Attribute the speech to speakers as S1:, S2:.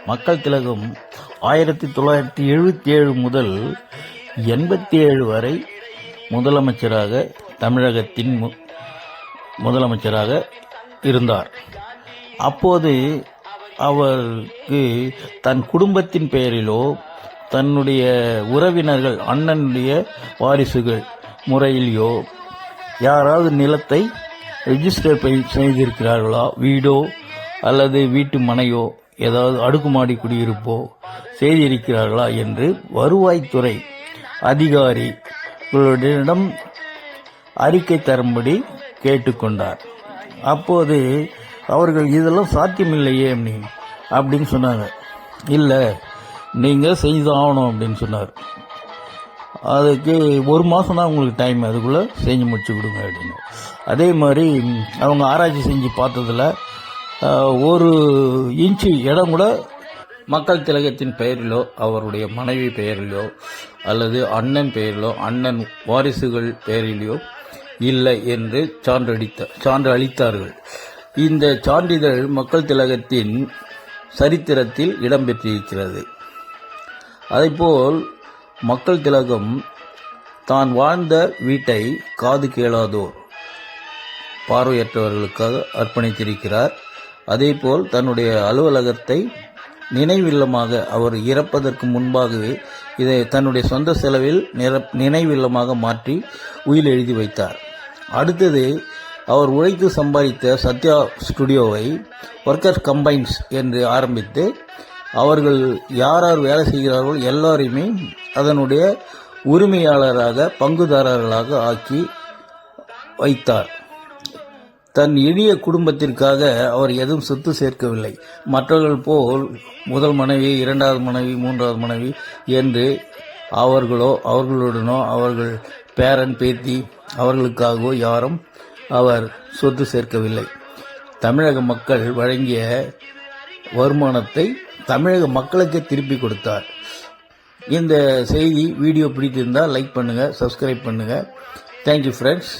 S1: மக்கள் திலகம் 1977 முதல் 87 வரை முதலமைச்சராக தமிழகத்தின் முதலமைச்சராக இருந்தார். அப்போது அவருக்கு தன் குடும்பத்தின் பெயரிலோ தன்னுடைய உறவினர்கள் அண்ணனுடைய வாரிசுகள் முறையிலோ யாராவது நிலத்தை ரெஜிஸ்டர் செய்திருக்கிறார்களா, வீடோ அல்லது வீட்டு மனையோ ஏதாவது அடுக்குமாடி குடியிருப்போ செய்திருக்கிறார்களா என்று வருவாய்த்துறை அதிகாரிகளிடம் அறிக்கை தரும்படி கேட்டுக்கொண்டார். அப்போது அவர்கள் இதெல்லாம் சாத்தியமில்லையே அப்படின்னு சொன்னாங்க. இல்லை, நீங்கள் செய்து ஆகணும் அப்படின்னு சொன்னார். அதுக்கு 1 மாதம் தான் உங்களுக்கு டைம், அதுக்குள்ளே செஞ்சு முடிச்சு கொடுங்க அப்படின்னு. அதே மாதிரி அவங்க ஆராய்ச்சி செஞ்சு பார்த்ததில் 1 இன்ச்சு இடம் கூட மக்கள் திலகத்தின் பெயரிலோ அவருடைய மனைவி பெயரிலோ அல்லது அண்ணன் பெயரிலோ அண்ணன் வாரிசுகள் பெயரிலோ இல்லை என்று சான்று அளித்தார்கள். இந்த சான்றிதழ் மக்கள் திலகத்தின் சரித்திரத்தில் இடம்பெற்றிருக்கிறது. அதேபோல் மக்கள் திலகம் தான் வாழ்ந்த வீட்டை காது கேளாதோர் பார்வையற்றவர்களுக்காக அர்ப்பணித்திருக்கிறார். அதேபோல் தன்னுடைய அலுவலகத்தை நினைவில்லமாக அவர் இறப்பதற்கு முன்பாகவே இதை தன்னுடைய சொந்த செலவில் நினைவில்லமாக மாற்றி உயில் எழுதி வைத்தார். அடுத்தது அவர் உழைத்து சம்பாதித்த சத்யா ஸ்டுடியோவை ஒர்க்கர்ஸ் கம்பைன்ஸ் என்று ஆரம்பித்து அவர்கள் யார் வேலை செய்கிறார்கள் எல்லாரையுமே அதனுடைய உரிமையாளராக பங்குதாரர்களாக ஆக்கி வைத்தார். தன் எளிய குடும்பத்திற்காக அவர் எதுவும் சொத்து சேர்க்கவில்லை. மற்றவர்கள் போல் முதல் மனைவி, 2வது மனைவி, 3வது மனைவி என்று அவர்களுடனோ அவர்கள் பேரன் பேத்தி அவர்களுக்காகவோ யாரும் அவர் சொத்து சேர்க்கவில்லை. தமிழக மக்கள் வழங்கிய வருமானத்தை தமிழக மக்களுக்கு திருப்பி கொடுத்தார். இந்த செய்தி வீடியோ பிடித்திருந்தால் லைக் பண்ணுங்கள், சப்ஸ்கிரைப் பண்ணுங்கள். Thank you friends.